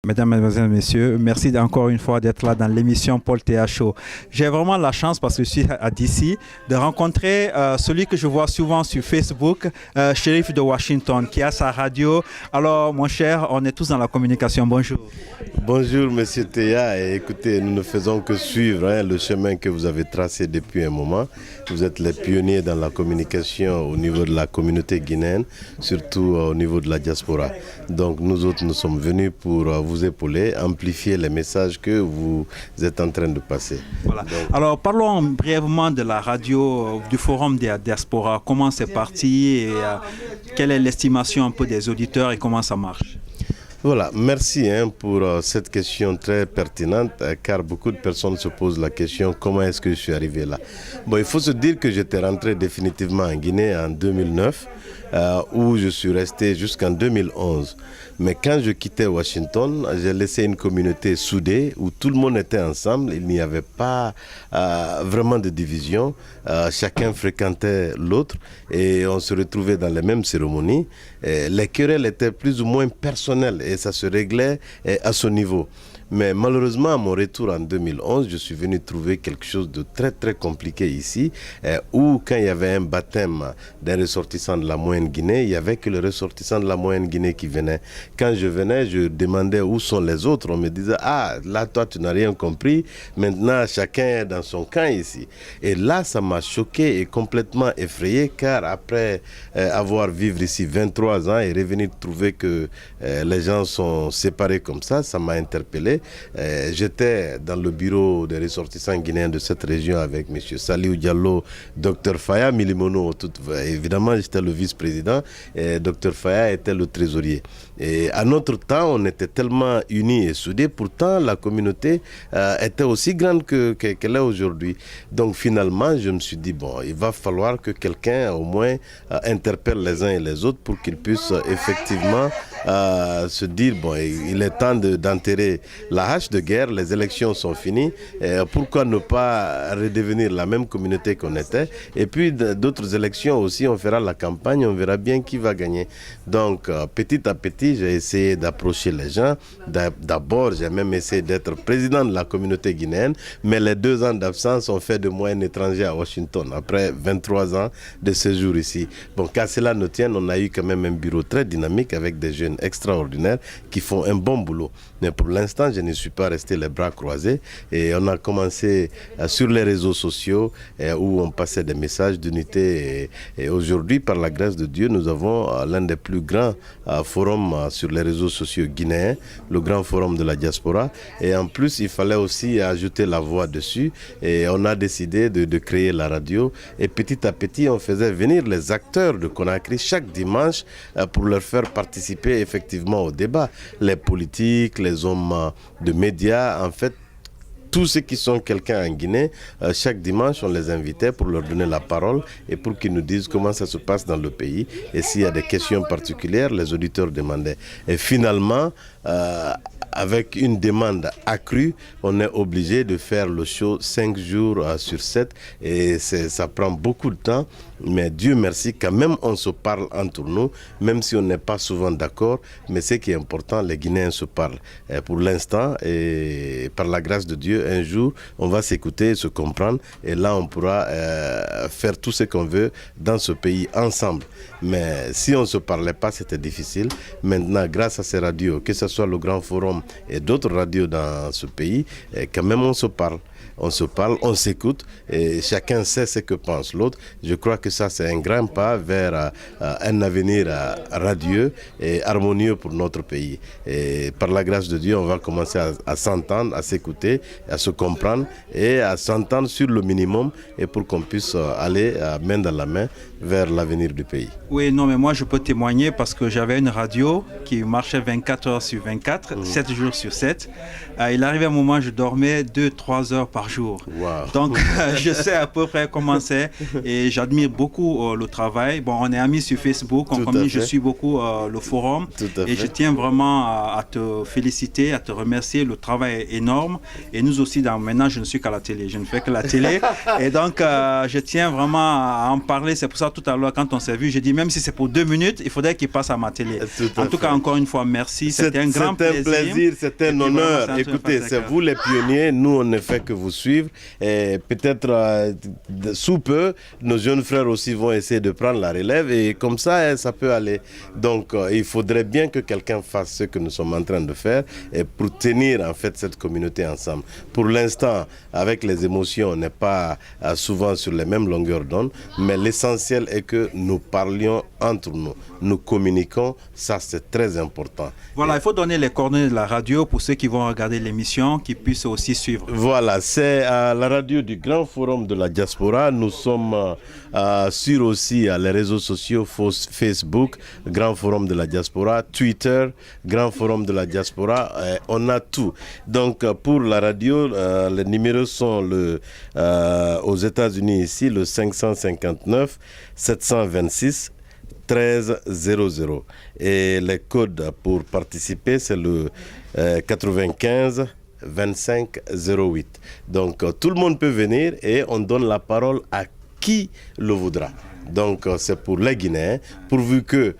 Mesdames, Mesdemoiselles, Messieurs, merci encore une fois d'être là dans l'émission Paul Théa Show. J'ai vraiment la chance, parce que je suis à DC, de rencontrer celui que je vois souvent sur Facebook, Shérif de Washington, qui a sa radio. Alors, mon cher, on est tous dans la communication. Bonjour. Bonjour, Monsieur Théa. Et écoutez, nous ne faisons que suivre le chemin que vous avez tracé depuis un moment. Vous êtes les pionniers dans la communication au niveau de la communauté guinéenne, surtout au niveau de la diaspora. Donc, nous autres, nous sommes venus pour vous épauler, amplifier les messages que vous êtes en train de passer. Voilà. Donc, alors, parlons brièvement de la radio, du Forum de la diaspora. Comment c'est parti et quelle est l'estimation un peu des auditeurs et comment ça marche? Voilà, merci pour cette question très pertinente, car beaucoup de personnes se posent la question comment est-ce que je suis arrivé là. Bon, il faut se dire que j'étais rentré définitivement en Guinée en 2009, où je suis resté jusqu'en 2011. Mais quand je quittais Washington, j'ai laissé une communauté soudée où tout le monde était ensemble. Il n'y avait pas vraiment de division. Chacun fréquentait l'autre et on se retrouvait dans les mêmes cérémonies. Les querelles étaient plus ou moins personnelles et ça se réglait à ce niveau. Mais malheureusement, à mon retour en 2011, je suis venu trouver quelque chose de très très compliqué ici, où quand il y avait un baptême d'un ressortissant de la Moyenne-Guinée, il n'y avait que le ressortissant de la Moyenne-Guinée qui venait. Quand je venais, je demandais où sont les autres. On me disait, ah, là, toi, tu n'as rien compris. Maintenant, chacun est dans son camp ici. Et là, ça m'a choqué et complètement effrayé, car après avoir vécu ici 23 ans et revenir trouver que les gens sont séparés comme ça m'a interpellé. J'étais dans le bureau des ressortissants guinéens de cette région avec M. Saliou Diallo, Dr Faya Milimono. Évidemment, j'étais le vice-président et Dr Faya était le trésorier. Et à notre temps, on était tellement unis et soudés. Pourtant, la communauté était aussi grande qu'elle est aujourd'hui. Donc finalement, je me suis dit, bon, il va falloir que quelqu'un au moins interpelle les uns et les autres pour qu'ils puissent effectivement se dire, bon, il est temps d'enterrer la hache de guerre, les élections sont finies, pourquoi ne pas redevenir la même communauté qu'on était? Et puis d'autres élections aussi, on fera la campagne, on verra bien qui va gagner. Donc petit à petit, j'ai essayé d'approcher les gens. D'abord, j'ai même essayé d'être président de la communauté guinéenne, mais les 2 ans d'absence ont fait de moi un étranger à Washington, après 23 ans de séjour ici. Bon, qu'à cela ne tienne, on a eu quand même un bureau très dynamique avec des jeunes extraordinaires qui font un bon boulot. Mais pour l'instant, je ne suis pas resté les bras croisés et on a commencé sur les réseaux sociaux où on passait des messages d'unité et aujourd'hui, par la grâce de Dieu, nous avons l'un des plus grands forums sur les réseaux sociaux guinéens, le grand forum de la diaspora, et en plus, il fallait aussi ajouter la voix dessus et on a décidé de créer la radio et petit à petit, on faisait venir les acteurs de Conakry chaque dimanche pour leur faire participer effectivement au débat. Les politiques, les hommes de médias, en fait, tous ceux qui sont quelqu'un en Guinée, chaque dimanche, on les invitait pour leur donner la parole et pour qu'ils nous disent comment ça se passe dans le pays. Et s'il y a des questions particulières, les auditeurs demandaient. Et finalement, avec une demande accrue, on est obligé de faire le show 5 jours sur 7 et ça prend beaucoup de temps, mais Dieu merci, quand même on se parle entre nous, même si on n'est pas souvent d'accord, mais ce qui est important, les Guinéens se parlent. Et pour l'instant, et par la grâce de Dieu, un jour, on va s'écouter, se comprendre, et là on pourra faire tout ce qu'on veut dans ce pays ensemble. Mais si on ne se parlait pas, c'était difficile. Maintenant, grâce à ces radios, que ce soit le Grand Forum et d'autres radios dans ce pays, quand même on se parle. On se parle, on s'écoute et chacun sait ce que pense l'autre. Je crois que ça, c'est un grand pas vers un avenir radieux et harmonieux pour notre pays. Et par la grâce de Dieu, on va commencer à s'entendre, à s'écouter, à se comprendre et à s'entendre sur le minimum et pour qu'on puisse aller main dans la main vers l'avenir du pays. Oui, non, mais moi, je peux témoigner parce que j'avais une radio qui marchait 24 heures sur 24, 7 jours sur 7. Il arrivait un moment, je dormais 2-3 heures par jour. Wow. Donc, je sais à peu près comment c'est et j'admire beaucoup le travail. Bon, on est amis sur Facebook, je suis beaucoup le forum et je tiens vraiment à te féliciter, à te remercier. Le travail est énorme et nous aussi, maintenant, je ne suis qu'à la télé, je ne fais que la télé et donc, je tiens vraiment à en parler. C'est pour ça, tout à l'heure, quand on s'est vu, j'ai dit, même si c'est pour 2 minutes, il faudrait qu'il passe à ma télé. En tout cas, encore une fois, merci. C'était un grand plaisir. dire, c'est un honneur. Écoutez, c'est vous les pionniers. Nous, on ne fait que vous suivre. Et peut-être sous peu, nos jeunes frères aussi vont essayer de prendre la relève. Et comme ça, ça peut aller. Donc, il faudrait bien que quelqu'un fasse ce que nous sommes en train de faire et pour tenir en fait cette communauté ensemble. Pour l'instant, avec les émotions, on n'est pas souvent sur les mêmes longueurs d'onde, mais l'essentiel est que nous parlions entre nous, nous communiquons, ça c'est très important. Voilà, il faut donner les coordonnées de la radio pour ceux qui vont regarder l'émission, qui puissent aussi suivre. Voilà, c'est la radio du Grand Forum de la Diaspora. Nous sommes sur aussi les réseaux sociaux, Facebook, Grand Forum de la Diaspora, Twitter, Grand Forum de la Diaspora, on a tout. Donc pour la radio, les numéros sont aux États-Unis ici, le 559 726 1300. Et les codes pour participer, c'est le 95 25 08. Donc tout le monde peut venir et on donne la parole à qui le voudra. Donc c'est pour les Guinéens. Pourvu que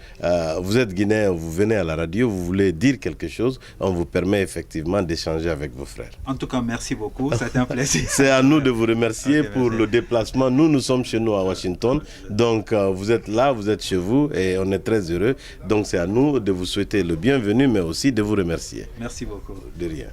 vous êtes Guinéen, vous venez à la radio, vous voulez dire quelque chose, on vous permet effectivement d'échanger avec vos frères. En tout cas, merci beaucoup, c'était un plaisir. C'est à nous de vous remercier pour le déplacement. Nous sommes chez nous à Washington, donc vous êtes là, vous êtes chez vous et on est très heureux. Donc c'est à nous de vous souhaiter le bienvenu, mais aussi de vous remercier. Merci beaucoup. De rien.